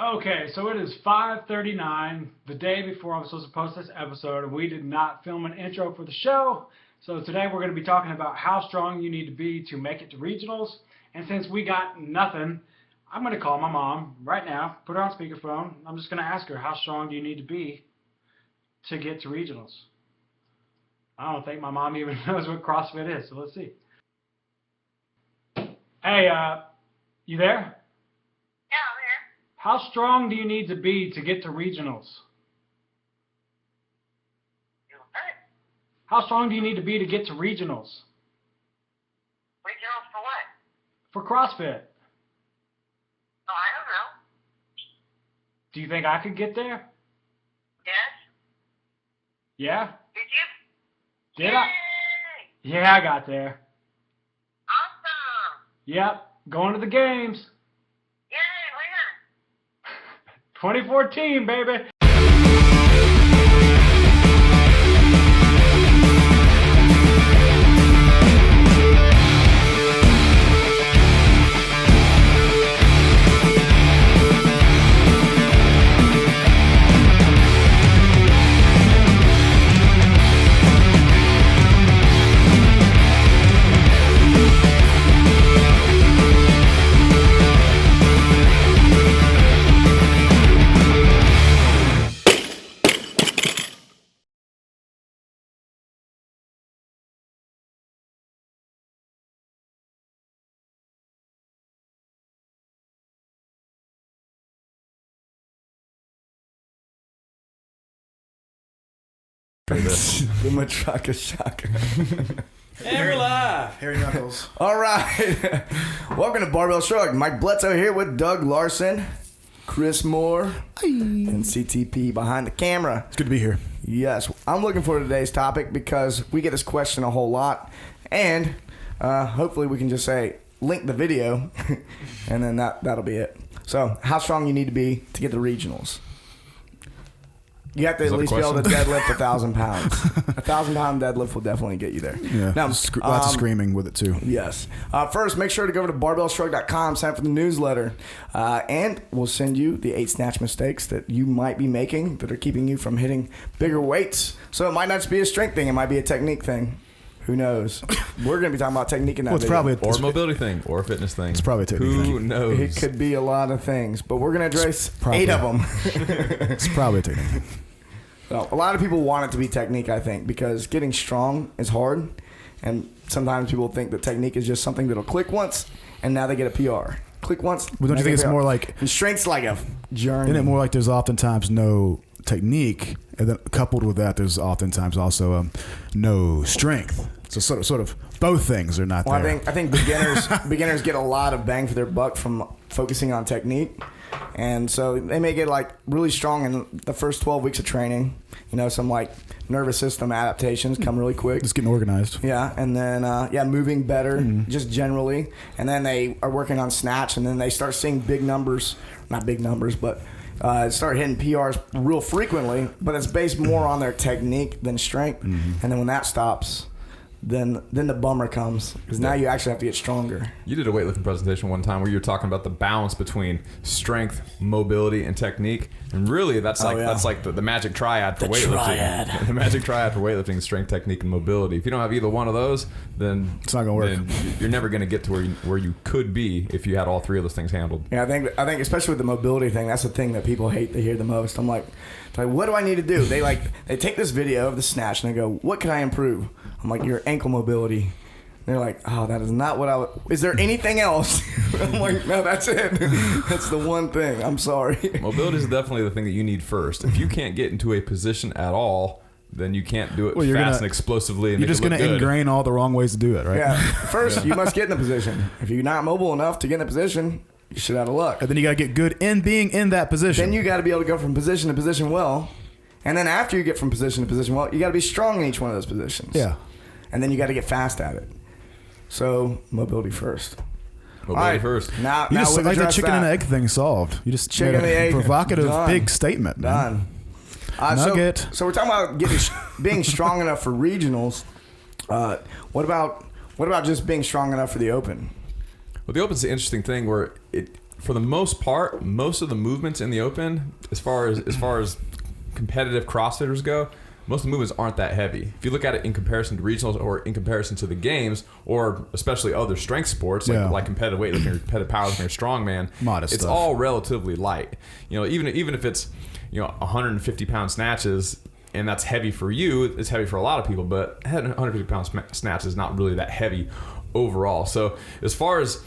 Okay, so it is 5:39, the day before I'm supposed to post this episode, and we did not film an intro for the show. So today we're going to be talking about how strong you need to be to make it to regionals. And since we got nothing, I'm going to call my mom right now, put her on speakerphone. I'm just going to ask her, how strong do you need to be to get to regionals? I don't think my mom even knows what CrossFit is, so let's see. Hey, you there? Yeah, I'm here. How strong do you need to be to get to regionals? You what? How strong do you need to be to get to regionals? Regionals for what? For CrossFit. Oh, I don't know. Do you think I could get there? Yes? Yeah? Did you? Did Yay! I? Yeah, I got there. Awesome! Yep, going to the games. Yay, when? 2014, baby. Give him a shaka. And we're live. Harry Knuckles. All right. Welcome to Barbell Shrugged. Mike Bledsoe here with Doug Larson, Chris Moore, and CTP behind the camera. It's good to be here. Yes, I'm looking for today's topic because we get this question a whole lot, and hopefully we can just say link the video, and then that'll be it. So, how strong you need to be to get to regionals? You have to at least be able to deadlift 1,000 pounds. 1,000-pound deadlift will definitely get you there. Yeah. Now, lots of screaming with it too. Yes. First, make sure to go over to barbellshrug.com, sign up for the newsletter, and we'll send you the 8 snatch mistakes that you might be making that are keeping you from hitting bigger weights. So it might not just be a strength thing; it might be a technique thing. Who knows? We're going to be talking about technique in that It's video. probably Or a mobility thing, or a fitness thing. It's probably a technique Who thing. knows? It could be a lot of things, but we're going to address probably- 8 of them. It's probably a technique. So, a lot of people want it to be technique, I think, because getting strong is hard, and sometimes people think that technique is just something that'll click once, and now they get a PR. Click once. But don't you they think get it's a PR. more like? And strength's like a journey. Isn't it more like there's oftentimes no technique, and then coupled with that, there's oftentimes also no strength. So sort of both things are not Well, there. I think beginners get a lot of bang for their buck from focusing on technique, and so they may get like really strong in the first 12 weeks of training. You know, some like nervous system adaptations come really quick. Just getting organized. Yeah, and then moving better just generally, and then they are working on snatch, and then they start seeing big numbers, not big numbers, but start hitting PRs real frequently. But it's based more on their technique than strength, and then when that stops, then the bummer comes because now you actually have to get stronger. You did a weightlifting presentation one time where you were talking about the balance between strength, mobility, and technique, and really that's like the magic triad for weightlifting. The magic triad for weightlifting is strength, technique, and mobility. If you don't have either one of those, then It's not gonna work. Then you're never going to get to where you could be if you had all 3 of those things handled. Yeah, I think especially with the mobility thing, that's the thing that people hate to hear the most. I'm like, what do I need to do? They take this video of the snatch and they go, what can I improve? I'm like, your ankle mobility. They're like, oh, that is not what I would. Is there anything else? I'm like, no, that's it. That's the one thing. I'm sorry. Mobility is definitely the thing that you need first. If you can't get into a position at all, then you can't do it fast and explosively. And You're just going to ingrain all the wrong ways to do it, right? Yeah. First, you must get in a position. If you're not mobile enough to get in a position, you should out of luck. And then you got to get good in being in that position. Then you got to be able to go from position to position well. And then after you get from position to position well, you got to be strong in each one of those positions. Yeah. And then you got to get fast at it. So, mobility first. Mobility first. Now You just we've like the addressed chicken and that. egg thing solved. You just Chicken made and a egg. provocative Done. big statement. Man. Done. Nugget. So we're talking about being strong enough for regionals. What about just being strong enough for the open? Well, the open's the interesting thing where for the most part, most of the movements in the open, as far as competitive CrossFitters go, most of the movements aren't that heavy. If you look at it in comparison to regionals or in comparison to the games, or especially other strength sports like competitive weightlifting, competitive powerlifting, or strongman, modest it's stuff. all relatively light. Even if it's 150 pound snatches, and that's heavy for you, it's heavy for a lot of people, but 150 pound snatch is not really that heavy overall. So as far as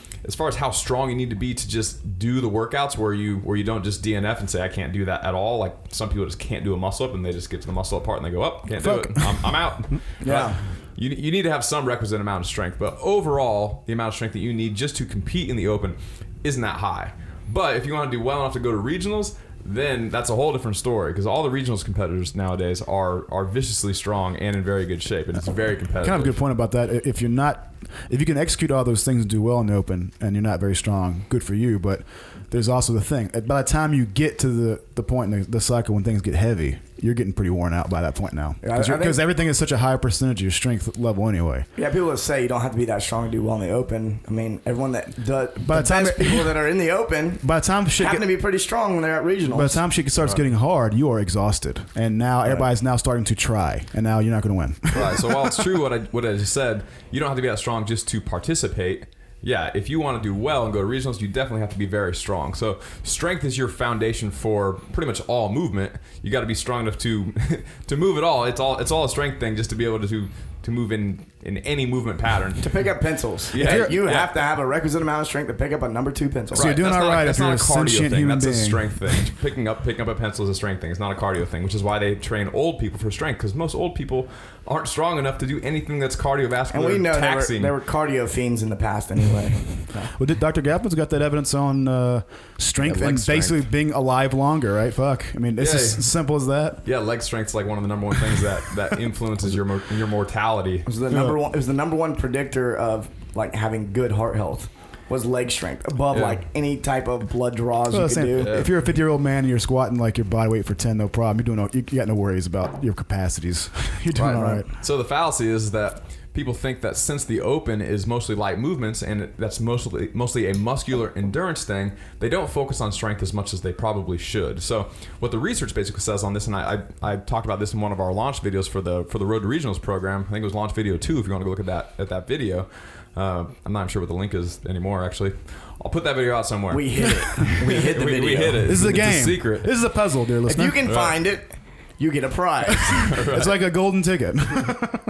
how strong you need to be to just do the workouts where you don't just DNF and say I can't do that at all. Like some people just can't do a muscle up and they just get to the muscle up part and they go, can't do it. I'm out. Yeah. But you need to have some requisite amount of strength, but overall the amount of strength that you need just to compete in the open isn't that high. But if you want to do well enough to go to regionals, then that's a whole different story, because all the regionals competitors nowadays are viciously strong and in very good shape, and it's very competitive. Kind of a good point about that. If you can execute all those things and do well in the open, and you're not very strong, good for you. But there's also the thing: by the time you get to the point in the cycle when things get heavy, you're getting pretty worn out by that point now, because everything is such a high percentage of your strength level anyway. Yeah, people will say you don't have to be that strong to do well in the open. I mean, everyone that does, people that are in the open, by the time shit happen to be pretty strong when they're at regionals. By the time shit starts getting hard, you are exhausted, and now everybody's now starting to try, and now you're not going to win. Right. So while it's true what I just said, you don't have to be that strong just to participate. Yeah, if you want to do well and go to regionals, you definitely have to be very strong. So strength is your foundation for pretty much all movement. You got to be strong enough to move it all. It's all a strength thing, just to be able to move in any movement pattern. To pick up pencils. Yeah, you have to have a requisite amount of strength to pick up a number 2 pencil. So you're doing all right if you're a sentient human being. That's a strength thing. Picking up a pencil is a strength thing. It's not a cardio thing, which is why they train old people for strength, because most old people aren't strong enough to do anything that's cardiovascular and we know taxing. There were cardio fiends in the past anyway. Well, Dr. Gapman's got that evidence on strength and basically being alive longer, right? Fuck. I mean, it's as simple as that. Yeah, leg strength's like one of the number one things that influences your mortality. It was the number one predictor of like having good heart health. Was leg strength above like any type of blood draws you could do. If you're a 50-year-old man and you're squatting like your body weight for 10, no problem. You got no worries about your capacities. You're doing all right. So the fallacy is that people think that since the open is mostly light movements and that's mostly a muscular endurance thing, they don't focus on strength as much as they probably should. So what the research basically says on this, and I talked about this in one of our launch videos for the Road to Regionals program. I think it was launch video 2 if you want to go look at that video. I'm not sure what the link is anymore, actually. I'll put that video out somewhere. We hit it. We hit the video. We hit it. This is a game. It's a secret. This is a puzzle, dear listener. If you can find it, you get a prize. It's like a golden ticket.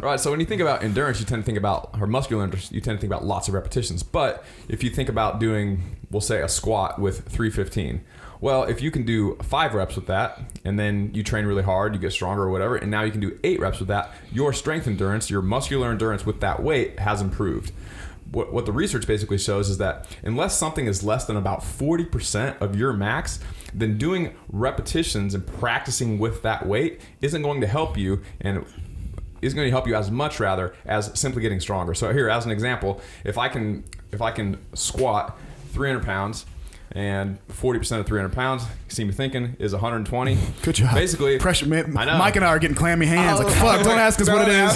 Right. So when you think about endurance, you tend to think about, or muscular endurance, you tend to think about lots of repetitions. But if you think about doing, we'll say, a squat with 315, well, if you can do 5 reps with that, and then you train really hard, you get stronger or whatever, and now you can do 8 reps with that, your strength endurance, your muscular endurance with that weight has improved. What the research basically shows is that unless something is less than about 40% of your max, then doing repetitions and practicing with that weight isn't going to help you, and isn't going to help you as much rather as simply getting stronger. So here, as an example, if I can squat 300 pounds, and 40% of 300 pounds, you see me thinking, is 120. Good job. Basically, pressure. Man, I know. Mike and I are getting clammy hands. Fuck, don't ask us what it is.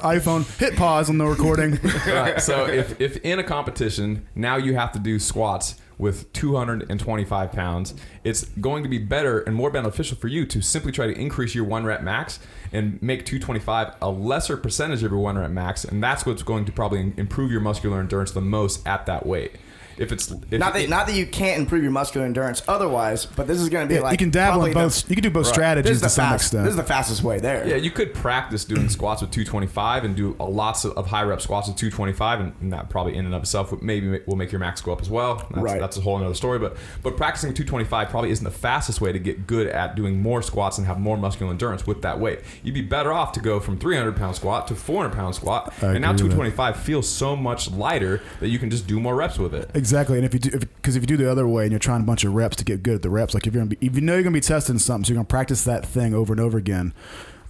iPhone, hit pause on the recording. Right. So if in a competition, now you have to do squats with 225 pounds, it's going to be better and more beneficial for you to simply try to increase your 1 rep max and make 225 a lesser percentage of your 1 rep max, and that's what's going to probably improve your muscular endurance the most at that weight. Not that you can't improve your muscular endurance otherwise, but this is going to be like you can dabble in both. You can do both strategies to some extent. This is the fastest way there. Yeah, you could practice doing squats with 225 and do lots of high rep squats with 225, and that probably in and of itself maybe will make your max go up as well. That's a whole other story. But practicing with 225 probably isn't the fastest way to get good at doing more squats and have more muscular endurance with that weight. You'd be better off to go from 300-pound squat to 400-pound squat, and now 225 feels so much lighter that you can just do more reps with it. Exactly, and if you do the other way and you're trying a bunch of reps to get good at the reps, like if you know you're gonna be testing something, so you're gonna practice that thing over and over again,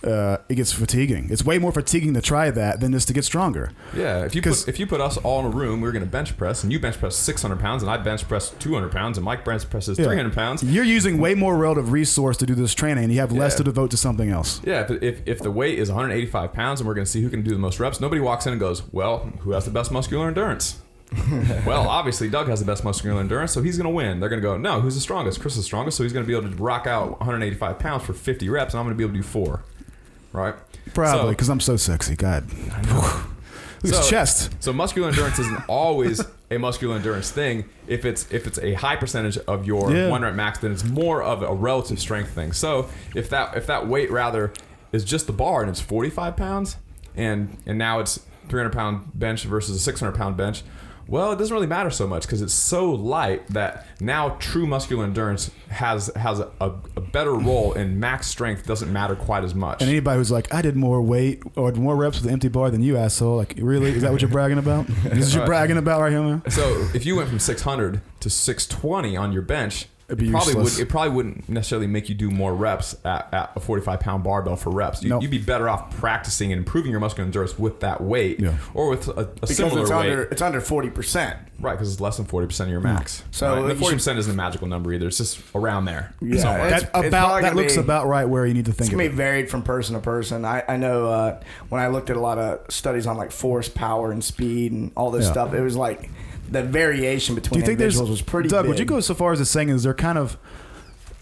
it gets fatiguing. It's way more fatiguing to try that than just to get stronger. Yeah, if you put us all in a room, we're going to bench press, and you bench press 600 pounds, and I bench press 200 pounds, and Mike bench presses 300 pounds. You're using way more relative resource to do this training, and you have less to devote to something else. Yeah, if the weight is 185 pounds, and we're going to see who can do the most reps, nobody walks in and goes, well, who has the best muscular endurance? Well, obviously Doug has the best muscular endurance, so he's going to win. They're going to go, no, who's the strongest? Chris is the strongest, so he's going to be able to rock out 185 pounds for 50 reps, and I'm going to be able to do 4. Right? Probably, because I'm so sexy. God. I know. Look at his chest. So muscular endurance isn't always a muscular endurance thing. If it's a high percentage of your 1 rep max, then it's more of a relative strength thing. So if that weight rather is just the bar and it's 45 pounds, and now it's 300-pound bench versus a 600-pound bench, well, it doesn't really matter so much because it's so light that now true muscular endurance has a better role, and max strength doesn't matter quite as much. And anybody who's like, I did more weight or more reps with an empty bar than you, asshole, like, really? Is that what you're bragging about? This is what you're bragging about right here, man? So if you went from 600 to 620 on your bench, it probably wouldn't necessarily make you do more reps at a 45-pound barbell for reps. You'd be better off practicing and improving your muscular endurance with that weight, or with a similar weight. It's under 40%. Right, because it's less than 40% of your max. So the 40% isn't a magical number either. It's just around there. Yeah, that looks about right where you need to think. It's gonna be varied from person to person. I know when I looked at a lot of studies on like force, power, and speed, and all this stuff, it was like the variation between individuals was pretty Doug, big. would you go so far as to saying, is there kind of,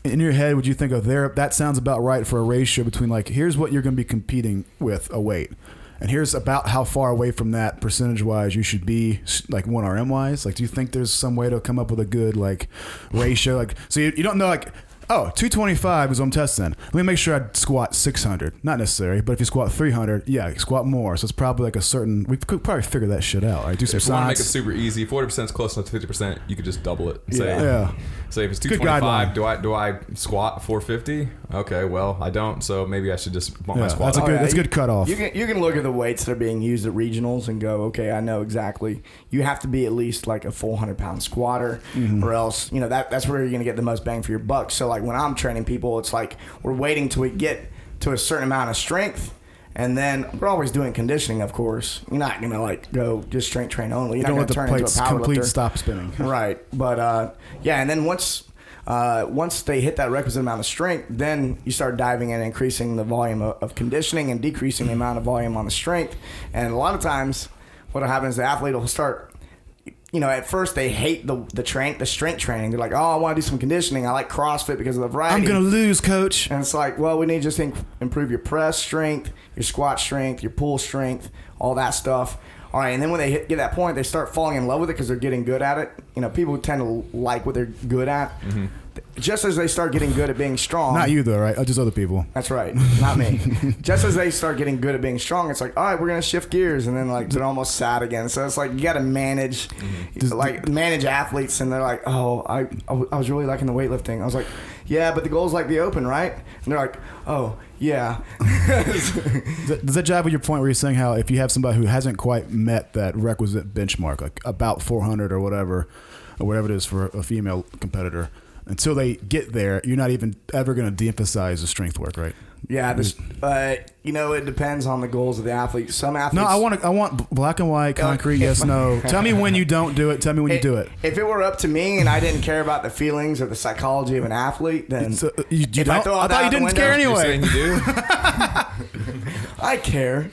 in your head, would you think of that sounds about right for a ratio between, like, here's what you're going to be competing with a weight, and here's about how far away from that percentage-wise you should be, like 1RM-wise? Like, do you think there's some way to come up with a good, like, ratio? Like, so you don't know, like, oh, 225 is what I'm testing. Let me make sure I squat 600. Not necessary, but if you squat 300, squat more. So it's probably like a certain, we could probably figure that shit out, right? Do some science. If you want to make it super easy, 40% is close enough to 50%, you could just double it. And say if it's 225, do I squat 450? Okay, well, I don't, so maybe I should just bump my squat. That's a good cutoff. You can look at the weights that are being used at regionals and go, okay, I know exactly. You have to be at least like a 400-pound squatter, or else, that's where you're going to get the most bang for your buck. So like when I'm training people, it's like we're waiting till we get to a certain amount of strength, and then we're always doing conditioning, of course. You're not going to like go just strength train only. You're not going to turn into a powerlifter. Complete stop spinning. Right. But and then once they hit that requisite amount of strength, then you start diving in and increasing the volume of conditioning and decreasing the amount of volume on the strength. And a lot of times what will happen is the athlete will start, at first they hate the strength training. They're like, oh, I want to do some conditioning. I like CrossFit because of the variety. I'm going to lose, coach. And it's like, well, we need to just improve your press strength, your squat strength, your pull strength, all that stuff. All right, and then when they get that point, they start falling in love with it because they're getting good at it. People tend to like what they're good at. Mm-hmm. Just as they start getting good at being strong. Not you, though, right? Just other people. That's right. Not me. Just as they start getting good at being strong, it's like, all right, we're going to shift gears. And then, like, they're almost sad again. So it's like you got to manage athletes. And they're like, oh, I was really liking the weightlifting. I was like, yeah, but the goal's like the open, right? And they're like, oh, yeah. Does that jive with your point where you're saying how if you have somebody who hasn't quite met that requisite benchmark, like about 400 or whatever it is for a female competitor, until they get there, you're not even ever going to de-emphasize the strength work, right? Yeah, it depends on the goals of the athlete. Some athletes. No, I want black and white, concrete. Yes, no. Tell me when you don't do it. Tell me when you do it. If it were up to me and I didn't care about the feelings or the psychology of an athlete, then you don't. I thought you didn't care anyway. You're saying you do? I care.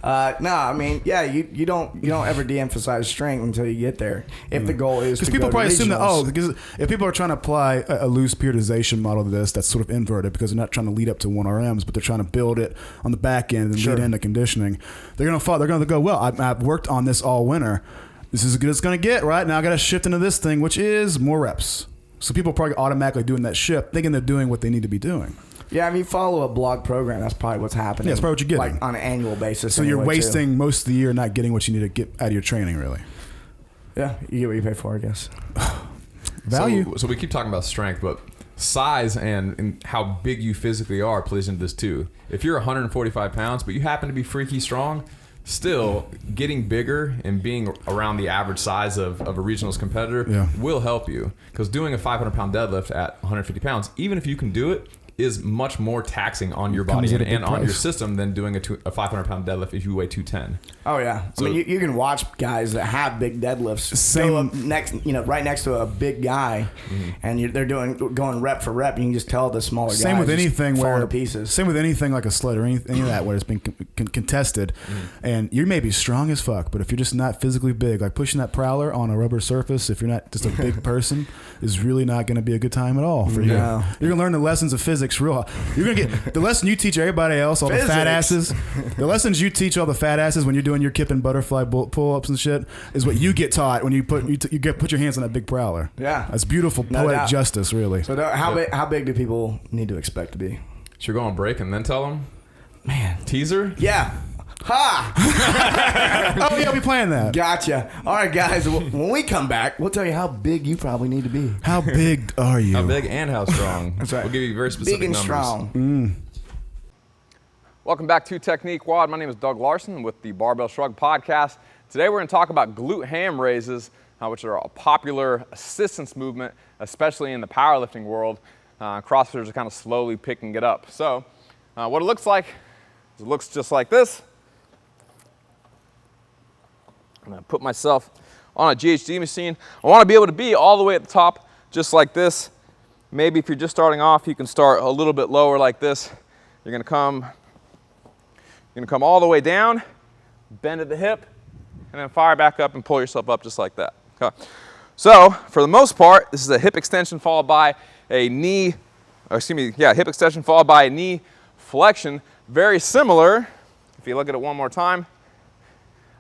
No, I mean, yeah, you don't ever de-emphasize strength until you get there. If the goal is because people probably assume that because if people are trying to apply a loose periodization model to this, that's sort of inverted because they're not trying to lead up to 1RMs, but they're trying to build it on the back end and lead into conditioning. They're going to go, well, I've worked on this all winter. This is as good as it's going to get, right? Now I got to shift into this thing, which is more reps. So people are probably automatically doing that shift, thinking they're doing what they need to be doing. Yeah, I mean, follow a blog program. That's probably what's happening. Yeah, that's probably what you're getting. Like on an annual basis. So you're wasting most of the year not getting what you need to get out of your training, really. Yeah, you get what you pay for, I guess. Value. So we keep talking about strength, but size and how big you physically are plays into this too. If you're 145 pounds, but you happen to be freaky strong, still getting bigger and being around the average size of a regionals competitor will help you, because doing a 500-pound deadlift at 150 pounds, even if you can do it, is much more taxing on your body at a big and on your price. system than doing a 500-pound deadlift if you weigh 210. Oh yeah, So- I mean you can watch guys that have big deadlifts go up next, right next to a big guy, and they're going rep for rep. You can just tell the smaller guys. Same with anything falling where to pieces. Same with anything like a sled or any of that where it's been contested, and you may be strong as fuck, but if you're just not physically big, like pushing that prowler on a rubber surface, if you're not just a big person, is really not going to be a good time at all for you. No. You're gonna learn the lessons of physics real. You're gonna get the lesson you teach everybody else, all the fat asses. The lessons you teach all the fat asses when you're doing your kip and butterfly pull-ups and shit is what you get taught when you put your hands on that big prowler. Yeah. That's beautiful No poetic doubt. justice, really. So how big do people need to expect to be? Should we go on break and then tell them? Man. Teaser? Yeah. Ha! Oh yeah, we playing that. Gotcha. All right, guys. When we come back, we'll tell you how big you probably need to be. How big are you? How big and how strong. That's right. We'll give you very specific Big and numbers. strong. Welcome back to Technique Wad. My name is Doug Larson with the Barbell Shrugged podcast. Today we're going to talk about glute ham raises, which are a popular assistance movement, especially in the powerlifting world. CrossFitters are kind of slowly picking it up. So what it looks like is it looks just like this. I'm going to put myself on a GHD machine. I want to be able to be all the way at the top just like this. Maybe if you're just starting off, you can start a little bit lower like this. You're going to come all the way down, bend at the hip, and then fire back up and pull yourself up just like that. Okay. So for the most part, this is a hip extension followed by a knee, hip extension followed by a knee flexion. Very similar. If you look at it one more time,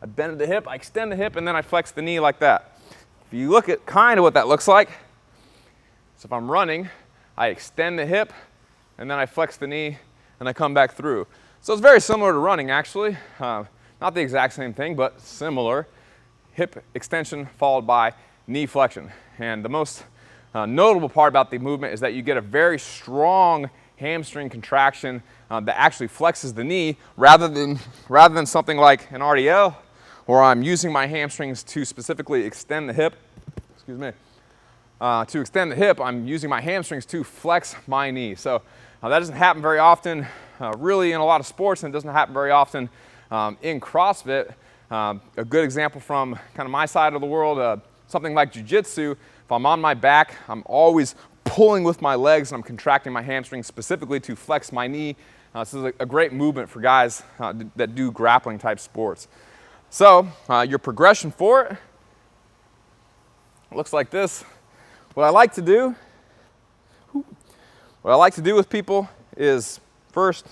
I bend at the hip, I extend the hip, and then I flex the knee like that. If you look at kind of what that looks like, so if I'm running, I extend the hip, and then I flex the knee, and I come back through. So it's very similar to running, actually. Not the exact same thing, but similar. Hip extension followed by knee flexion. And the most notable part about the movement is that you get a very strong hamstring contraction that actually flexes the knee rather than something like an RDL, where I'm using my hamstrings to specifically extend the hip. Excuse me. To extend the hip, I'm using my hamstrings to flex my knee. So that doesn't happen very often, really in a lot of sports, and it doesn't happen very often in CrossFit. A good example from kind of my side of the world, something like jiu-jitsu. If I'm on my back, I'm always pulling with my legs and I'm contracting my hamstrings specifically to flex my knee. This is a great movement for guys that do grappling type sports. So your progression for it looks like this. What I like to do with people is first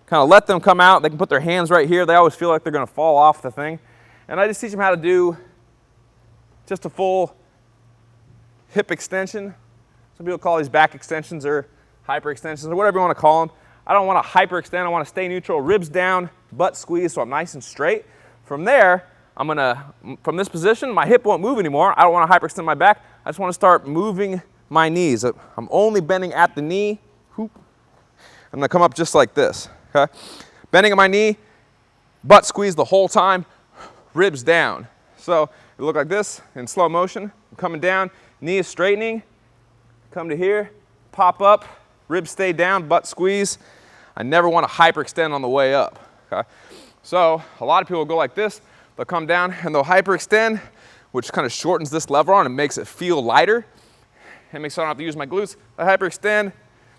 kind of let them come out. They can put their hands right here. They always feel like they're going to fall off the thing. And I just teach them how to do just a full hip extension. Some people call these back extensions or hyper extensions or whatever you want to call them. I don't want to hyperextend. I want to stay neutral, ribs down, butt squeeze, so I'm nice and straight. From there, from this position, my hip won't move anymore. I don't want to hyperextend my back. I just want to start moving my knees. I'm only bending at the knee. I'm going to come up just like this. Okay? Bending at my knee, butt squeeze the whole time, ribs down. So it look like this in slow motion. I'm coming down, knee is straightening, come to here, pop up, ribs stay down, butt squeeze. I never want to hyperextend on the way up. Okay? So a lot of people go like this. They'll come down and they'll hyperextend, which kind of shortens this lever arm and makes it feel lighter. It makes it so I don't have to use my glutes. They hyperextend,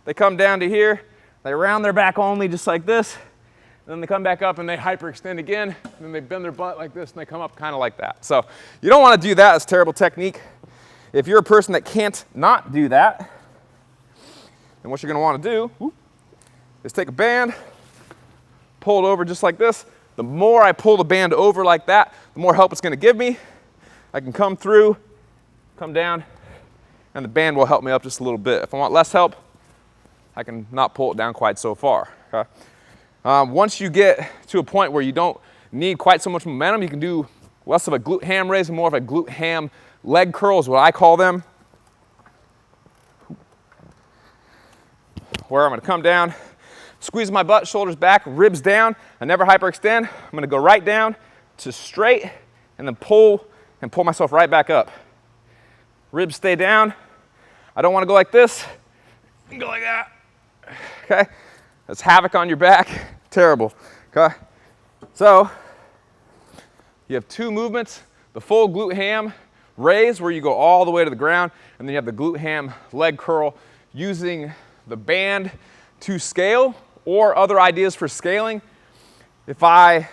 they come down to here, they round their back only just like this, and then they come back up and they hyperextend again, and then they bend their butt like this and they come up kind of like that. So you don't want to do that. It's a terrible technique. If you're a person that can't not do that, then what you're going to want to do is take a band, pull it over just like this. The more I pull the band over like that, the more help it's going to give me. I can come through, come down, and the band will help me up just a little bit. If I want less help, I can not pull it down quite so far. Okay? Once you get to a point where you don't need quite so much momentum, you can do less of a glute ham raise and more of a glute ham leg curl is what I call them. Where I'm going to come down, squeeze my butt, shoulders back, ribs down. I never hyperextend. I'm going to go right down to straight and then pull myself right back up. Ribs stay down. I don't want to go like this. Go like that. Okay? That's havoc on your back. Terrible. Okay? So, you have two movements. The full glute ham raise, where you go all the way to the ground, and then you have the glute ham leg curl using the band to scale, or other ideas for scaling. If I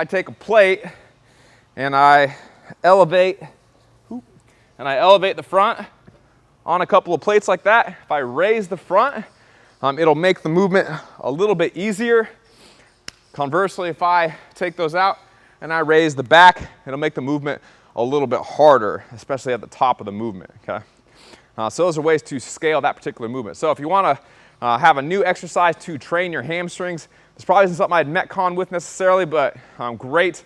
take a plate and I elevate the front on a couple of plates like that, if I raise the front, it'll make the movement a little bit easier. Conversely, if I take those out and I raise the back, it'll make the movement a little bit harder, especially at the top of the movement, okay? So those are ways to scale that particular movement. So if you want to have a new exercise to train your hamstrings, this probably isn't something I'd Metcon with necessarily, but a great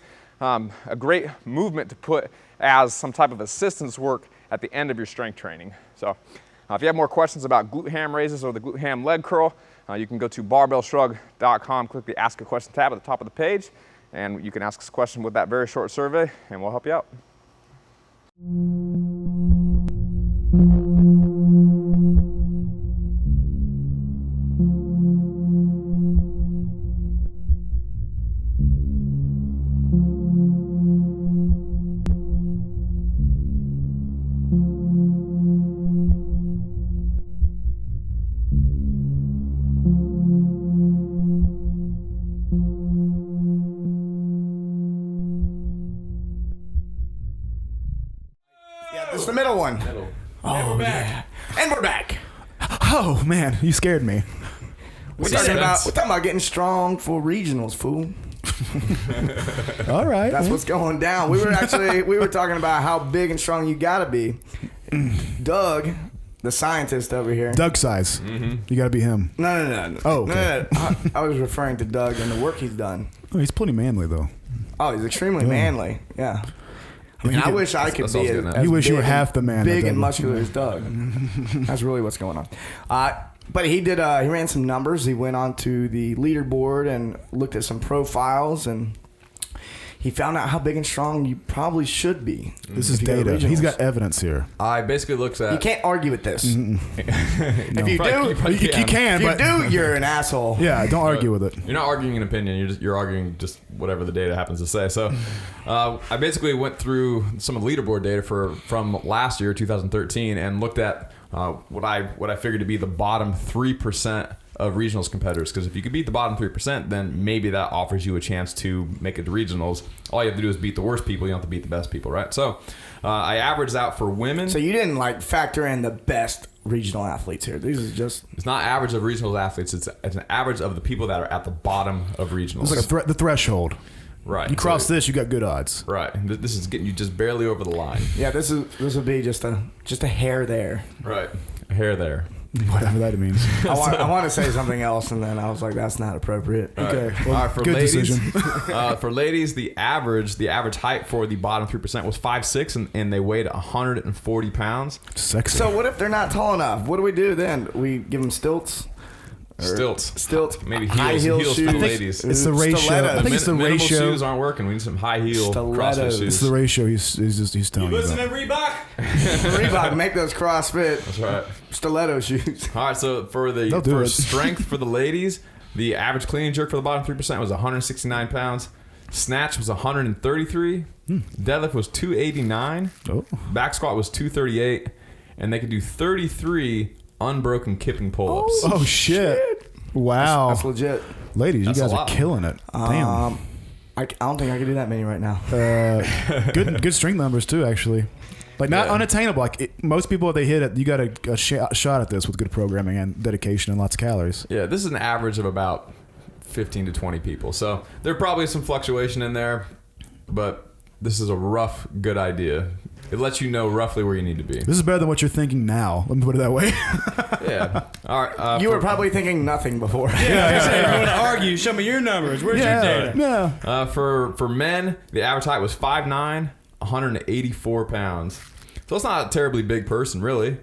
movement to put as some type of assistance work at the end of your strength training. So if you have more questions about glute ham raises or the glute ham leg curl, you can go to barbellshrugged.com, click the Ask a Question tab at the top of the page, and you can ask us a question with that very short survey, and we'll help you out. It's the middle one. Oh, yeah. And we're back. Oh man, you scared me. We're talking about getting strong for regionals, fool. All right. That's what's going down. We were talking about how big and strong you gotta be. Doug, the scientist over here. Doug size. Mm-hmm. You gotta be him. No. Oh, okay. No. I was referring to Doug and the work he's done. Oh, he's pretty manly though. Oh, he's extremely manly. Yeah. I mean, I wish I could be as you wish you were big half the man. big that and Doug- muscular as Doug. That's really what's going on. But he did. He ran some numbers. He went on to the leaderboard and looked at some profiles, and he found out how big and strong you probably should be. This is if you go to data. He's regionals. got evidence here. I basically looked at. You can't argue with this. No. If you Probably- do, you probably You can, if you but do, you're an asshole. yeah, don't argue with it. You're not arguing an opinion. You're arguing just whatever the data happens to say. So, I basically went through some of the leaderboard data from last year, 2013, and looked at what I figured to be the bottom 3% of regionals competitors. Because if you could beat the bottom 3%, then maybe that offers you a chance to make it to regionals. All you have to do is beat the worst people. You don't have to beat the best people, right? So, I averaged out for women. So you didn't factor in the best regional athletes here. These is just. It's not average of regional athletes. It's an average of the people that are at the bottom of regionals. It's like the threshold. Right. You cross this, you got good odds. Right. This is getting you just barely over the line. Yeah, this would be just a hair there. Right. A hair there. Whatever that means. I want to say something else, and then I was like, that's not appropriate. Okay. All right, for good ladies, decision. for ladies, the average height for the bottom 3% was 5'6", and they weighed 140 pounds. Sexy. So what if they're not tall enough? What do we do then? We give them stilts? Stilts. Maybe High heels heel for shoes. the ladies. It's the ratio. Stilettos. I think it's the Minimal ratio. shoes aren't working. We need some high heel Stilettos. CrossFit shoes. It's the ratio he's telling you Listen about. to Reebok. Reebok, make those CrossFit That's right. stiletto shoes. All right, so for They'll do it. strength for the ladies, the average clean and jerk for the bottom 3% was 169 pounds. Snatch was 133. Deadlift was 289. Oh. Back squat was 238. And they could do 33 unbroken kipping pull-ups. Oh shit! Wow. That's legit. Ladies, That's you a guys are lot. killing it. Damn. I don't think I could do that many right now. Good strength numbers too, actually. Like not unattainable. Like most people, if they hit it, you got a shot at this with good programming and dedication and lots of calories. Yeah, this is an average of about 15 to 20 people. So there probably some fluctuation in there, but this is a rough, good idea. It lets you know roughly where you need to be. This is better than what you're thinking now. Let me put it that way. Yeah. All right. You were probably thinking nothing before. Yeah, you want to argue? Show me your numbers. Where's your data? Yeah. For men, the average height was 5'9", 184 pounds. So it's not a terribly big person, really,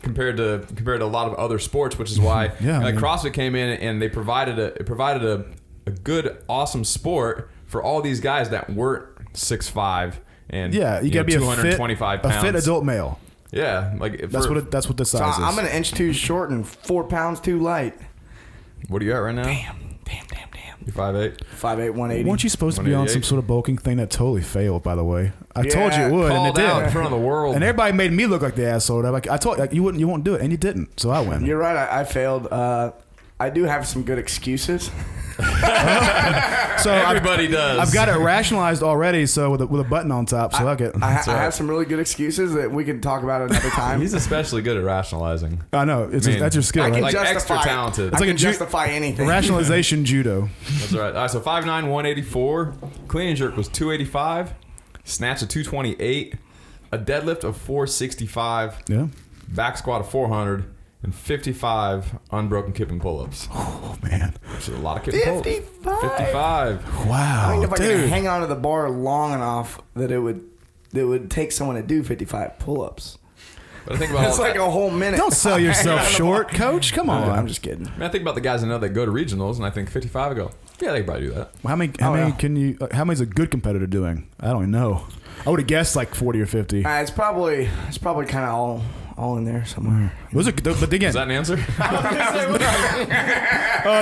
compared to a lot of other sports, which is why CrossFit came in and they provided a good, awesome sport for all these guys that weren't 6'5". And Yeah, you got to be 225 pounds. a fit adult male. Yeah, like That's what the So size is. I'm an inch too short and 4 pounds too light. what are you at right now? Damn. You're 5'8". 5'8", 180. Weren't you supposed to be on some 188? sort of bulking thing that totally failed? By the way, I told you Yeah, it would, and it Called out in did. front of the world. And everybody made me look like the asshole. I'm like, I told you wouldn't, you won't do it, and you didn't. So I win. You're right. I failed. I do have some good excuses. So Everybody does. I've got it rationalized already. So with a button on top. So fuck it. I have some really good excuses that we can talk about another time. He's especially good at rationalizing. I know it's I mean, that's your skill, I can right? Like justify extra talented. I like can a ju- justify anything. Rationalization judo. That's right. All right, so 5'9", 184. Clean and jerk was 285. Snatch of 228. A deadlift of 465. Yeah. Back squat of 400. And 55 unbroken kipping pull-ups. Oh man. Which is a lot of kipping pull-ups. 55. Wow. I mean, if I dude. can hang on to the bar long enough that it would take someone to do 55 pull-ups. But I think about It's like a whole minute. Don't sell yourself short, coach. Come on. I'm just kidding. I mean, I think about the guys I know that go to regionals, and I think 55 I go, yeah, they can probably do that. How many yeah. can you? How many's a good competitor doing? I don't even know. I would have guessed like 40 or 50. It's probably kind of all in there somewhere. Was it? But again, Is that an answer?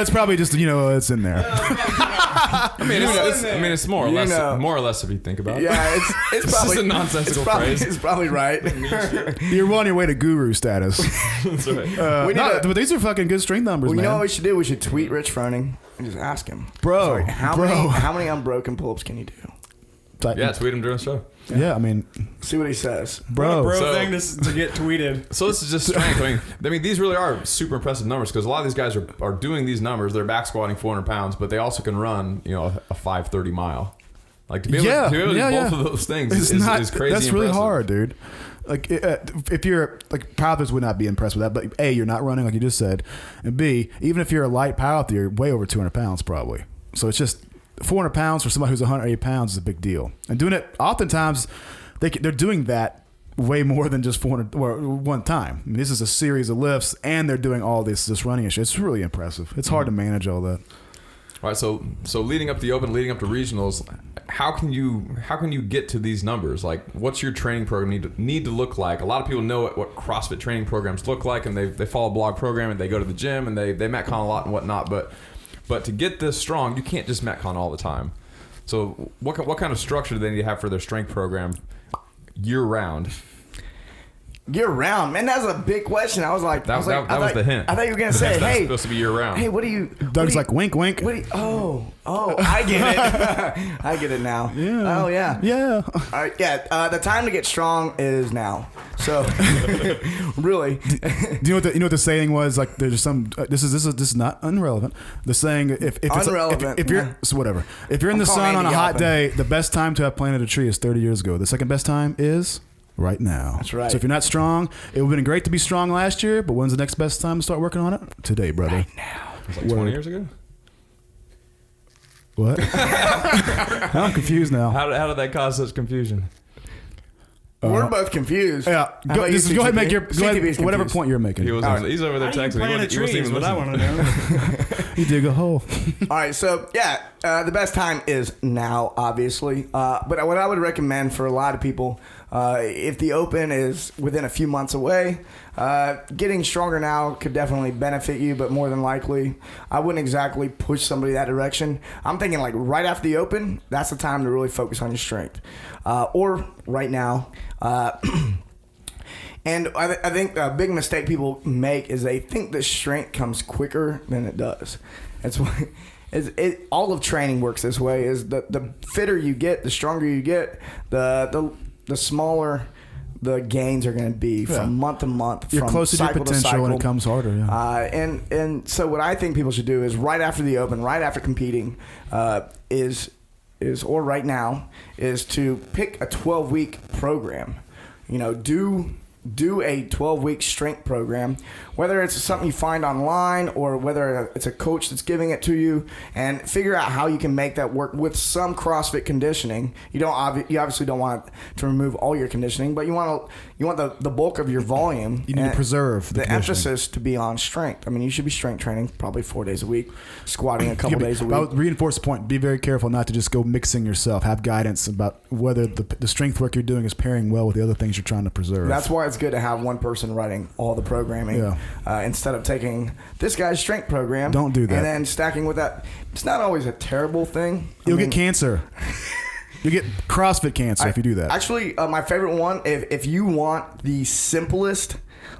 it's probably just it's in there. I mean, it's more or You less. know. More or less, if you think about it. Yeah, it's It's probably just a nonsensical it's phrase. It's probably right. You're on your way to guru status. That's right. We need to- but these are fucking good strength numbers, Well, you man. know what we should do? We should tweet Rich Froning and just ask him, Bro, how many unbroken pull-ups can you do? Yeah, tweet him during the show. Yeah, I mean, See what he says. bro. Bro So- thing to get tweeted. So this is just strength. I mean, these really are super impressive numbers because a lot of these guys are doing these numbers. They're back squatting 400 pounds, but they also can run, a 5:30 mile. Like to be able to do both of those things is crazy. That's really impressive. hard, dude. Like if you're like powerlifters would not be impressed with that, but A, you're not running like you just said, and B, even if you're a light powerlifter, you're way over 200 pounds probably. So it's just 400 pounds for somebody who's 180 pounds is a big deal. And doing it oftentimes, they're doing that way more than just 400 or one time. I mean, this is a series of lifts, and they're doing all this running and shit. It's really impressive. It's hard to manage all that. All right, so leading up to the Open, leading up to regionals, how can you get to these numbers? Like, what's your training program need to look like? A lot of people know what CrossFit training programs look like, and they follow a blog program, and they go to the gym, and they Metcon a lot and whatnot. But to get this strong, you can't just Metcon all the time. So what kind of structure do they need to have for their strength program year round? Year round, man. That's a big question. I was like, That was the hint. I thought you were gonna say, That's hey, supposed to be year round. hey, what do you? Doug's like, wink, wink. What do you, I get it. I get it now. Yeah. Oh yeah. Yeah. All right. Yeah. The time to get strong is now. So, really. Do you know what the saying was? Like, there's some. This is not irrelevant. The saying, if it's Unrelevant, if you're yeah. so whatever. If you're in the calling sun on a Andy hot Galpin. day, the best time to have planted a tree is 30 years ago. The second best time is right now. That's right. So if you're not strong, it would have been great to be strong last year. But when's the next best time to start working on it? Today, brother. Right now. It's like 20 years ago. What? I'm confused now. How did that cause such confusion? We're both confused. Yeah, How go about you, ahead and make your CTB's whatever confused. point you're making. He's over there texting. Plant a He tree wasn't is even what I listening. want to know. You dig a hole. All right, so yeah, the best time is now, obviously. But what I would recommend for a lot of people, if the Open is within a few months away, getting stronger now could definitely benefit you. But more than likely, I wouldn't exactly push somebody that direction. I'm thinking like right after the Open, that's the time to really focus on your strength, or right now. And I think a big mistake people make is they think the strength comes quicker than it does. That's why all of training works this way. Is the fitter you get, the stronger you get, the smaller the gains are going to be from month to month. You're from closer to your cycle potential when it comes harder. Yeah. And so what I think people should do is right after the Open, right after competing, is or right now is to pick a 12-week program. Do a 12-week strength program, whether it's something you find online or whether it's a coach that's giving it to you, and figure out how you can make that work with some CrossFit conditioning. You obviously don't want to remove all your conditioning, but you want the bulk of your volume. You need to preserve the conditioning. emphasis to be on strength. I mean, you should be strength training probably 4 days a week, squatting a couple days a week. I would reinforce the point. Be very careful not to just go mixing yourself. Have guidance about whether the strength work you're doing is pairing well with the other things you're trying to preserve. That's why it's always good to have one person writing all the programming instead of taking this guy's strength program. Don't do that. And then stacking with that. It's not always a terrible thing. You'll get cancer. You get CrossFit cancer if you do that. Actually, my favorite one, if you want the simplest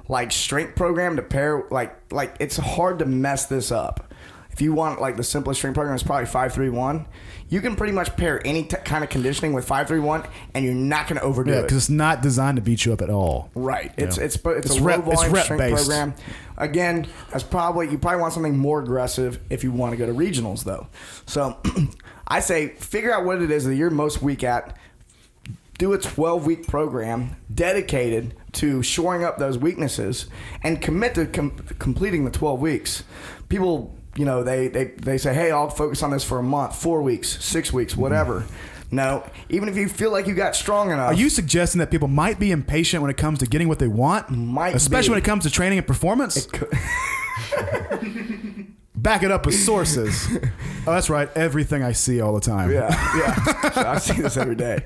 like strength program to pair, like it's hard to mess this up. If you want like the simplest strength program, it's probably 5-3-1. You can pretty much pair any kind of conditioning with 5-3-1, and you're not going to overdo it. because it's not designed to beat you up at all. Right. It's a low volume strength based program. Again, you probably want something more aggressive if you want to go to regionals though. So I say figure out what it is that you're most weak at. Do a 12-week program dedicated to shoring up those weaknesses and commit to completing the 12 weeks. People, they say, hey, I'll focus on this for a month, 4 weeks, 6 weeks, whatever. No, even if you feel like you got strong enough. Are you suggesting that people might be impatient when it comes to getting what they want? Especially when it comes to training and performance? Back it up with sources. Oh, that's right. Everything I see all the time. Yeah. I see this every day.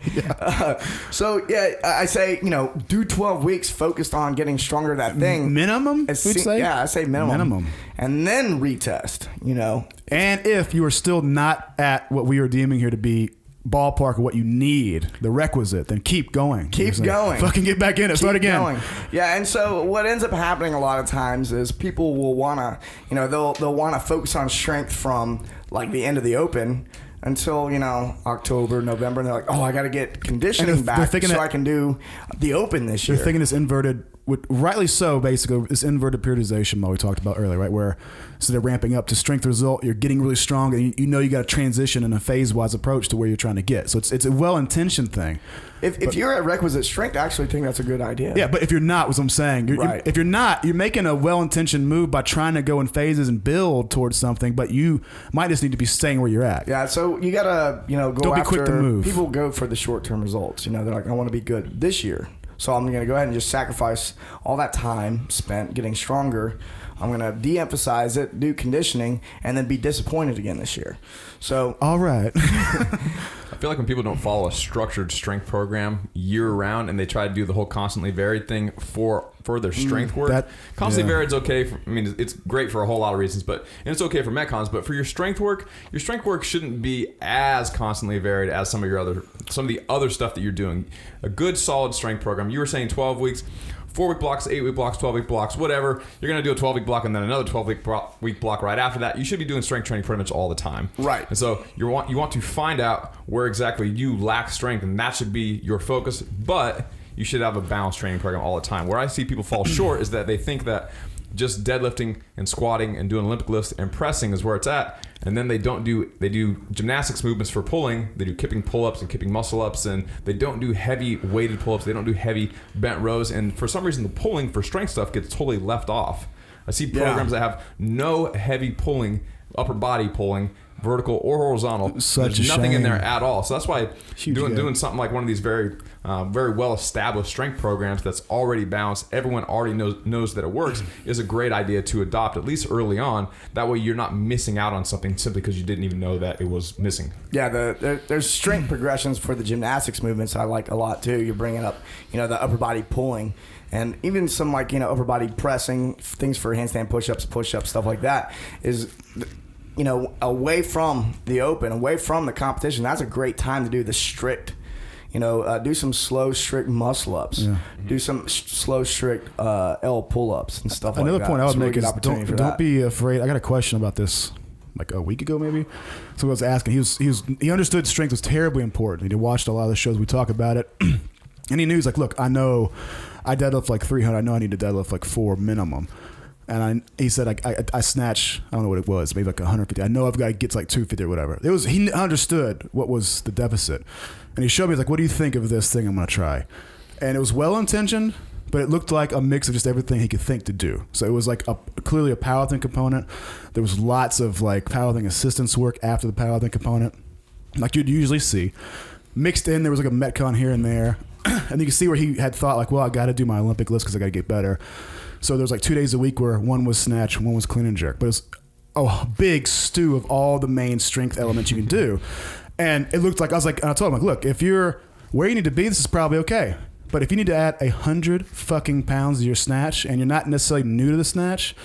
I say, do 12 weeks focused on getting stronger at that thing. Minimum? I say minimum. And then retest, And if you are still not at what we are deeming here to be ballpark of what you need, the requisite, then keep going. Keep going. Fucking get back in it. Start again. Going. Yeah, and so what ends up happening a lot of times is people will want to, they'll want to focus on strength from like the end of the open until, October, November, and they're like, oh, I got to get conditioning back so I can do the open this year. They're thinking this inverted, rightly so, basically, this inverted periodization model we talked about earlier, right? Where instead of ramping up to strength result, you're getting really strong, and you got to transition in a phase-wise approach to where you're trying to get. So it's a well-intentioned thing. If you're at requisite strength, I actually think that's a good idea. Yeah, but if you're not, was what I'm saying. If you're not, you're making a well-intentioned move by trying to go in phases and build towards something, but you might just need to be staying where you're at. Yeah, so you got to, go Don't be quick to move. People go for the short-term results. They're like, I want to be good this year. So I'm going to go ahead and just sacrifice all that time spent getting stronger. I'm going to de-emphasize it, do conditioning, and then be disappointed again this year. So, all right. I feel like when people don't follow a structured strength program year round and they try to do the whole constantly varied thing for their strength work, constantly varied is okay. It's great for a whole lot of reasons, and it's okay for Metcons. But for your strength work shouldn't be as constantly varied as some of the other stuff that you're doing. A good solid strength program. You were saying 12 weeks. 4-week blocks, 8-week blocks, 12-week blocks, whatever. You're going to do a 12-week block and then another 12-week block right after that. You should be doing strength training pretty much all the time. Right. And so you want to find out where exactly you lack strength, and that should be your focus. But you should have a balanced training program all the time. Where I see people fall short is that they think that just deadlifting and squatting and doing Olympic lifts and pressing is where it's at. And then they do gymnastics movements for pulling. They do kipping pull-ups and kipping muscle-ups, and they don't do heavy weighted pull-ups. They don't do heavy bent rows. And for some reason, the pulling for strength stuff gets totally left off. I see programs that have no heavy pulling, upper body pulling, vertical or horizontal. There's nothing in there at all. So that's why doing something like one of these very well-established strength programs that's already balanced, everyone already knows that it works, is a great idea to adopt, at least early on. That way you're not missing out on something simply because you didn't even know that it was missing. Yeah, there's strength progressions for the gymnastics movements I like a lot too. You're bringing up, the upper body pulling. And even some upper body pressing, things for handstand push-ups, stuff like that is, away from the open, away from the competition. That's a great time to do the strict, do some slow, strict muscle-ups. Yeah. Do some slow, strict L pull-ups and stuff like that. Another point I would make is don't be afraid. I got a question about this like a week ago maybe. So I was asking. He understood strength was terribly important. He watched a lot of the shows we talk about it. And he knew, he's like, look, I know I deadlift like 300. I know I need to deadlift like 4 minimum. And he said, I snatch, I don't know what it was, maybe like 150. I know I've got to get to like 250 or whatever. He understood what was the deficit. And he showed me, he's like, what do you think of this thing I'm going to try? And it was well-intentioned, but it looked like a mix of just everything he could think to do. So it was like clearly a powerlifting component. There was lots of like powerlifting assistance work after the powerlifting component, like you'd usually see. Mixed in, there was like a Metcon here and there. And you can see where he had thought like, well, I got to do my Olympic lifts because I got to get better. So there's like 2 days a week where one was snatch, one was clean and jerk. But it's a big stew of all the main strength elements you can do. And it looked like, I told him, like, look, if you're where you need to be, this is probably okay. But if you need to add 100 fucking pounds to your snatch and you're not necessarily new to the snatch,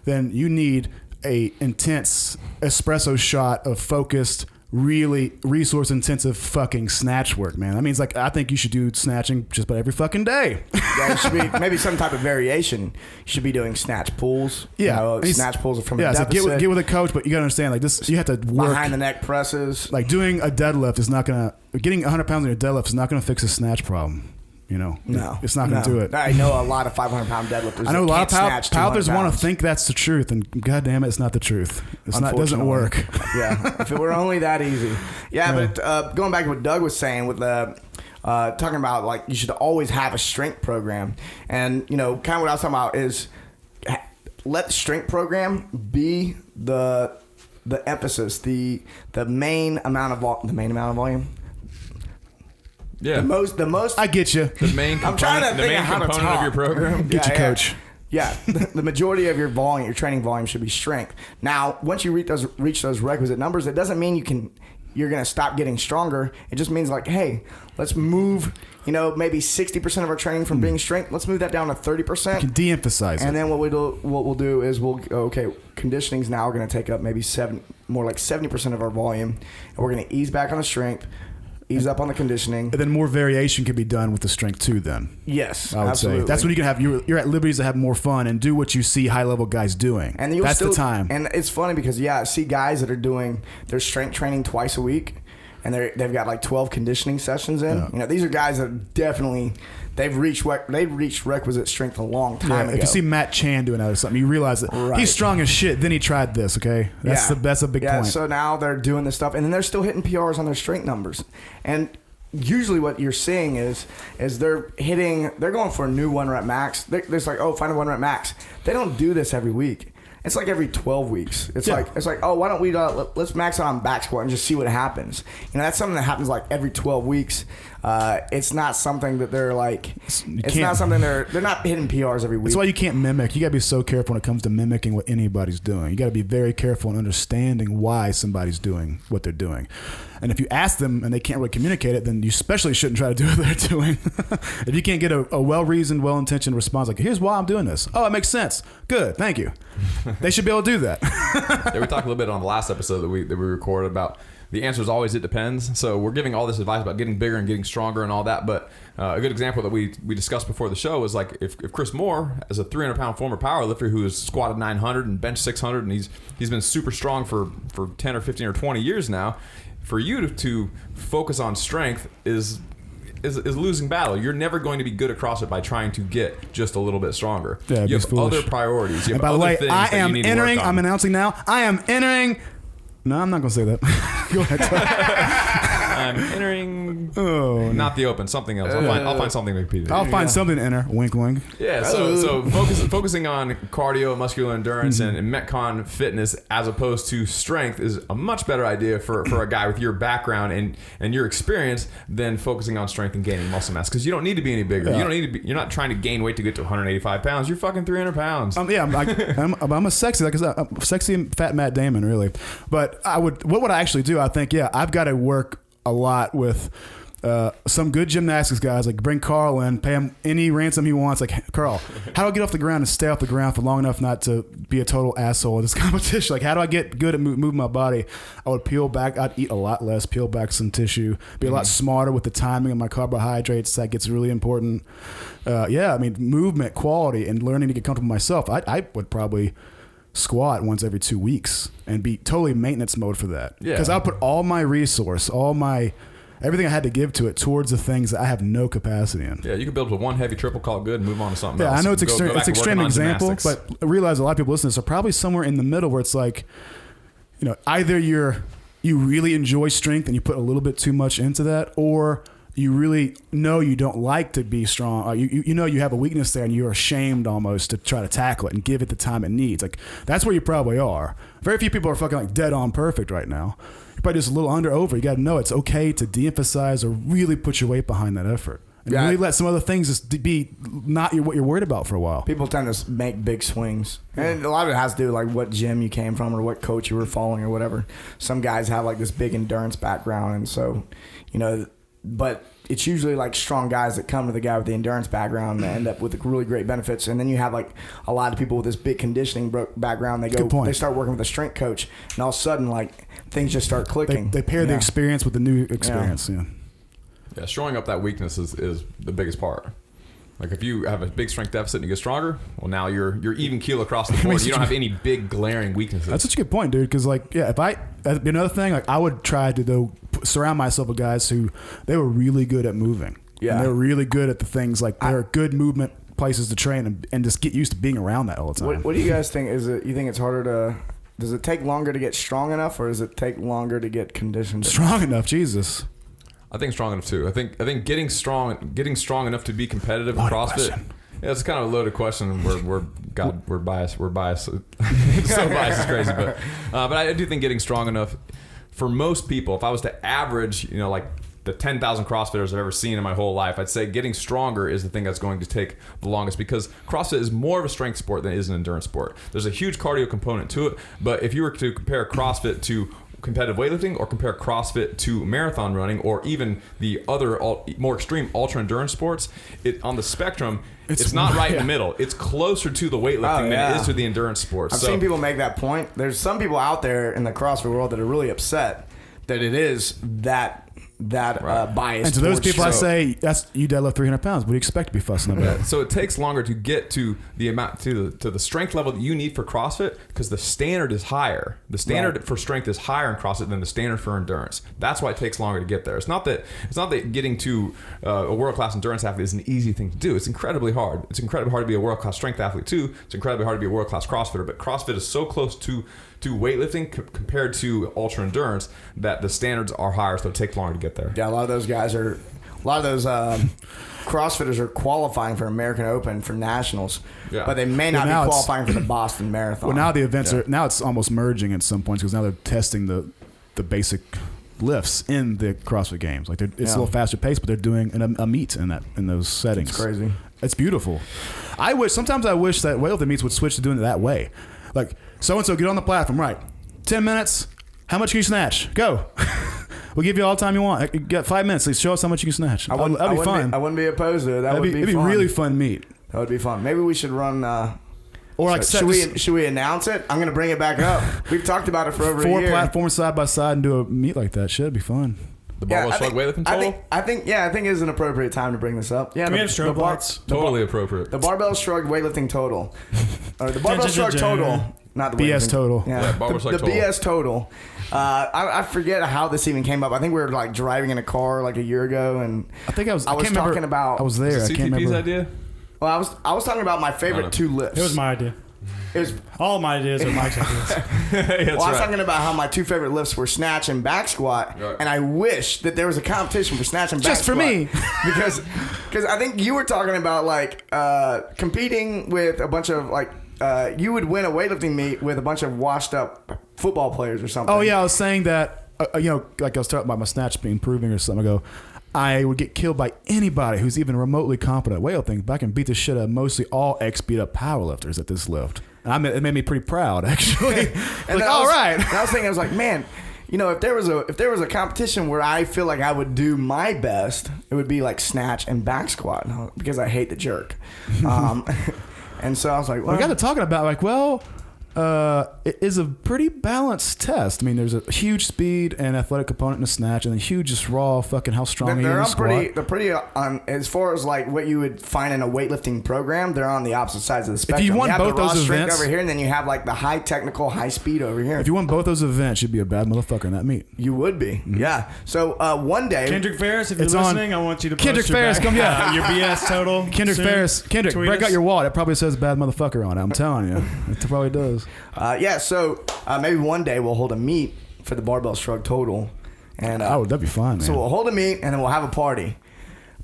then you need a intense espresso shot of focused, really resource intensive fucking snatch work, man. That means like I think you should do snatching just about every fucking day. Yeah, it should be maybe some type of variation. You should be doing snatch pulls. Yeah, you know, snatch pulls from a so deficit. get with a coach, but you gotta understand like this. You have to work Behind the neck presses. Like doing a deadlift is not gonna getting 100 pounds on your deadlift is not gonna fix a snatch problem. You know, no, it's not going to do it. I know a lot of 500-pound deadlifters. I know a lot of powerlifters want to to think that's the truth, and God damn it, it's not the truth. It's not. It doesn't work. Yeah, if it were only that easy. Yeah, but going back to what Doug was saying with the talking about like you should always have a strength program, and you know, kind of what I was talking about is let the strength program be the emphasis, the main amount of volume. Yeah. The most. I get you. The main component, I'm trying to think of how to talk. of your program. Get your coach. Yeah, the majority of your volume, your training volume, should be strength. Now, once you reach those requisite numbers, it doesn't mean you're going to stop getting stronger. It just means like, hey, let's move. You know, maybe 60% of our training from being strength. Let's move that down to 30%. You can de-emphasize it. And then what we'll do is we'll go, okay, conditioning's now going to take up maybe more like 70% of our volume, and we're going to ease back on the strength. Ease up on the conditioning. And then more variation can be done with the strength too then. Yes, I would absolutely. say. That's when you can have, you're at liberties to have more fun and do what you see high level guys doing. And that's the time. And it's funny because, I see guys that are doing their strength training twice a week and they've got like 12 conditioning sessions in. Yeah. You know, these are guys that definitely, they've reached requisite strength a long time ago. If you see Matt Chan doing that or something, you realize that he's strong as shit. Then he tried this. Okay, that's a big point. So now they're doing this stuff, and then they're still hitting PRs on their strength numbers. And usually, what you're seeing is they're going for a new 1 rep max. They're like, oh, find a 1 rep max. They don't do this every week. It's like every 12 weeks. It's like, oh, why don't we let's max out on back squat and just see what happens. You know, that's something that happens like every 12 weeks. It's not something that they're like. It's not something they're not hitting PRs every week. That's why you can't mimic. You got to be so careful when it comes to mimicking what anybody's doing. You got to be very careful in understanding why somebody's doing what they're doing. And if you ask them and they can't really communicate it, then you especially shouldn't try to do what they're doing. If you can't get a well-reasoned, well-intentioned response, like, here's why I'm doing this. Oh, it makes sense. Good. Thank you. They should be able to do that. Yeah, we talked a little bit on the last episode that we recorded about the answer is always it depends. So we're giving all this advice about getting bigger and getting stronger and all that. But a good example that we discussed before the show is like if Chris Moore, as a 300-pound former powerlifter who has squatted 900 and benched 600 and he's been super strong for 10 or 15 or 20 years now, for you to focus on strength is losing battle. You're never going to be good at CrossFit by trying to get just a little bit stronger. Yeah, you have foolish. other priorities. You have and by other the way, things I that you am need to entering. work on. I'm announcing now. I am entering. No, I'm not going to say that. Go ahead. I'm entering. Oh, not the open. Something else. I'll find something to repeat. I'll find something to enter. Wink, wink. Yeah. So focusing on cardio, muscular endurance, and Metcon fitness as opposed to strength is a much better idea for a guy with your background and your experience than focusing on strength and gaining muscle mass, because you don't need to be any bigger. You don't need to be. You're not trying to gain weight to get to 185 pounds. You're fucking 300 pounds. I'm a sexy, like I said, I'm sexy and fat Matt Damon, really. But what would I actually do? I think, I've got to work a lot with some good gymnastics guys. Like bring Carl in, pay him any ransom he wants. Like, Carl, how do I get off the ground and stay off the ground for long enough not to be a total asshole in this competition? Like, how do I get good at moving my body? I would peel back. I'd eat a lot less, peel back some tissue, be a lot smarter with the timing of my carbohydrates. That gets really important. Movement quality and learning to get comfortable with myself. I would probably squat once every 2 weeks and be totally maintenance mode for that. Because I'll put all my resource, everything I had to give to it towards the things that I have no capacity in. Yeah, you can build with one heavy triple, call it good, and move on to something else. Yeah, I know it's extreme. It's extreme example, gymnastics. but I realize a lot of people listening to this are probably somewhere in the middle where it's like, either you really enjoy strength and you put a little bit too much into that, or you really know you don't like to be strong. You know you have a weakness there and you're ashamed almost to try to tackle it and give it the time it needs. Like, that's where you probably are. Very few people are fucking like dead on perfect right now. You're probably just a little over. You got to know it's okay to de-emphasize or really put your weight behind that effort. And really let some other things just be not what you're worried about for a while. People tend to make big swings. And a lot of it has to do with like what gym you came from or what coach you were following or whatever. Some guys have like this big endurance background, and so, but it's usually like strong guys that come to the guy with the endurance background that end up with really great benefits. And then you have like a lot of people with this big conditioning background. They start working with a strength coach, and all of a sudden like things just start clicking. They pair the experience with the new experience. Yeah, showing up that weakness is the biggest part. Like if you have a big strength deficit and you get stronger, well now you're even keel across the board. You don't have any big glaring weaknesses. That's such a good point, dude. Because like, yeah, another thing, like I would try to surround myself with guys who they were really good at moving. Yeah, and they were really good at the things like they're good movement places to train and just get used to being around that all the time. What do you guys think? You think it's harder to? Does it take longer to get strong enough, or does it take longer to get conditioned? Strong enough, Jesus. I think strong enough too. I think getting strong enough to be competitive in CrossFit. Yeah, it's kind of a loaded question. We're biased. We're biased. So biased is crazy, but I do think getting strong enough for most people. If I was to average, like the 10,000 CrossFitters I've ever seen in my whole life, I'd say getting stronger is the thing that's going to take the longest, because CrossFit is more of a strength sport than it is an endurance sport. There's a huge cardio component to it, but if you were to compare CrossFit to competitive weightlifting or compare CrossFit to marathon running or even the other more extreme ultra endurance sports, on the spectrum, it's not right in the middle. It's closer to the weightlifting than it is to the endurance sports. I've seen people make that point. There's some people out there in the CrossFit world that are really upset that it is that bias. And to those people, I say, that's you deadlift 300 pounds. What do you expect to be fussing about? So it takes longer to get to the amount to the strength level that you need for CrossFit, because the standard is higher. The standard for strength is higher in CrossFit than the standard for endurance. That's why it takes longer to get there. It's not that getting to a world-class endurance athlete is an easy thing to do. It's incredibly hard. It's incredibly hard to be a world-class strength athlete too. It's incredibly hard to be a world-class CrossFitter. But CrossFit is so close to weightlifting compared to ultra endurance that the standards are higher, so it takes longer to get there. Yeah, a lot of those CrossFitters are qualifying for American Open, for nationals, but they may not be qualifying for the Boston Marathon. Well, now the events are it's almost merging at some points, because now they're testing the basic lifts in the CrossFit Games. Like it's a little faster paced, but they're doing a meet in those settings. It's crazy. It's beautiful. Sometimes I wish that weightlifting meets would switch to doing it that way. Like, so-and-so, get on the platform, right? 10 minutes. How much can you snatch? Go. We'll give you all the time you want. You got 5 minutes. Please show us how much you can snatch. That'd be fun. I wouldn't be opposed to it. That'd be fun. Really fun meet. That would be fun. Maybe we should run... should we announce it? I'm going to bring it back up. We've talked about it for over a year. 4 platforms side by side and do a meet like that. Should be fun. The barbell shrug weightlifting total? I think it is an appropriate time to bring this up. Yeah, we have stroke lights. Totally appropriate. The barbell shrug weightlifting total. Or the barbell shrug total. Not the BS total. Yeah, barbell shrug the total. BS total. I forget how this even came up. I think we were like driving in a car like a year ago, and I was talking about. I was there. Was it CTP's idea? Well, I was talking about my favorite 2 lifts. It was my idea. All my ideas are Mike's ideas. I was talking about how my 2 favorite lifts were snatch and back squat, and I wish that there was a competition for snatch and back squat. Just for me. because I think you were talking about like competing with a bunch of like you would win a weightlifting meet with a bunch of washed up football players or something. Oh yeah, I was saying that like I was talking about my snatch being improving or something ago. I would get killed by anybody who's even remotely competent at weightlifting, but I can beat the shit out of mostly all beat up powerlifters at this lift. It made me pretty proud, actually. And all right. And I was thinking, I was like, man, if there was a competition where I feel like I would do my best, it would be like snatch and back squat, because I hate the jerk. And so I was like, well, we got to talking about like, well, it is a pretty balanced test. I mean, there's a huge speed and athletic component in the snatch, and a huge just raw fucking how strong you are in the squat. They're pretty as far as like what you would find in a weightlifting program. They're on the opposite sides of the spectrum. If you won both those events over here, and then you have like the high technical, high speed over here. If you won both those events, you'd be a bad motherfucker in that meet. You would be, yeah. So one day, Kendrick Ferris, if you're listening, I want you to post Kendrick Ferris, come your BS total. Kendrick Ferris, break out your wallet. It probably says bad motherfucker on it. I'm telling you, it probably does. So maybe one day we'll hold a meet for the barbell shrug total, and that'd be fun, man. So we'll hold a meet and then we'll have a party.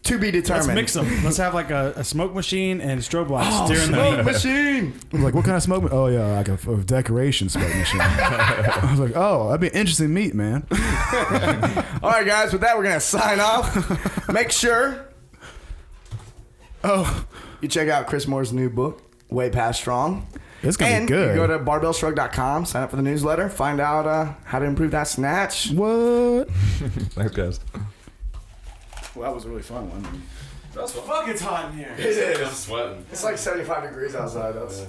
To be determined. Let's mix them. Let's have like a smoke machine and strobe lights during the smoke meet. Machine. Like, what kind of smoke? Oh yeah, like a decoration smoke machine. I was like, oh, that'd be an interesting meet, man. All right, guys. With that, we're gonna sign off. Make sure. You check out Chris Moore's new book, Way Past Strong. It's gonna be good. You go to barbellshrug.com, sign up for the newsletter, find out how to improve that snatch. What? Thanks, guys. Well, that was a really fun one. Fuck, it's hot in here. It is. I'm sweating. It's like 75 degrees outside. That's